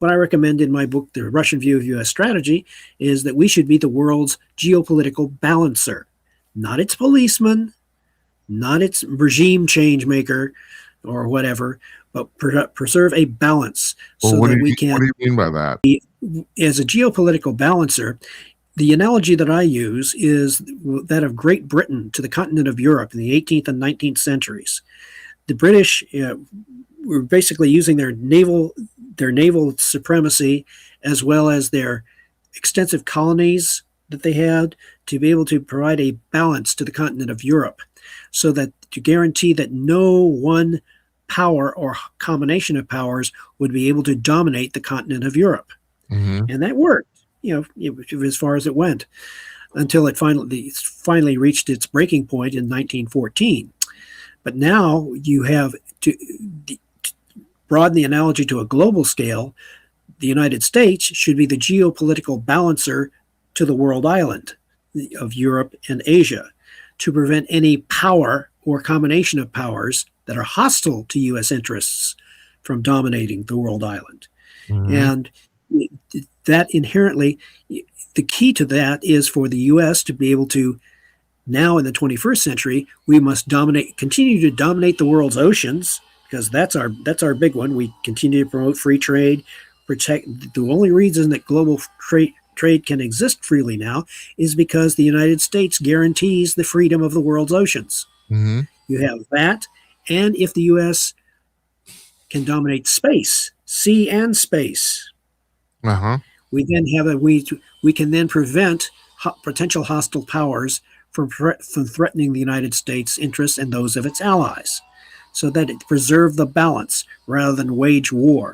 what I recommend in my book, The Russian View of U.S. Strategy, is that we should be the world's geopolitical balancer, not its policeman, not its regime change maker or whatever, but preserve a balance Well, so that we what can, do you mean by that? as a geopolitical balancer, the analogy that I use is that of Great Britain to the continent of Europe in the 18th and 19th centuries. The British were basically using their naval supremacy as well as their extensive colonies that they had to be able to provide a balance to the continent of Europe, so that to guarantee that no one power or combination of powers would be able to dominate the continent of Europe. Mm-hmm. And that worked, as far as it went, until it finally reached its breaking point in 1914. But now you have to broaden the analogy to a global scale. The United States should be the geopolitical balancer to the world island of Europe and Asia, to prevent any power or combination of powers that are hostile to U.S. interests from dominating the world island. Mm-hmm. And that inherently, the key to that is for the U.S. to be able to, now in the 21st century, we must continue to dominate the world's oceans, because that's our big one. We continue to promote free trade, protect. The only reason that global trade can exist freely now is because the United States guarantees the freedom of the world's oceans. Mm-hmm. You have that, and if the U.S. can dominate space, sea and space, we then have we can then prevent potential hostile powers from threatening the United States' interests and those of its allies, so that it preserve the balance rather than wage war.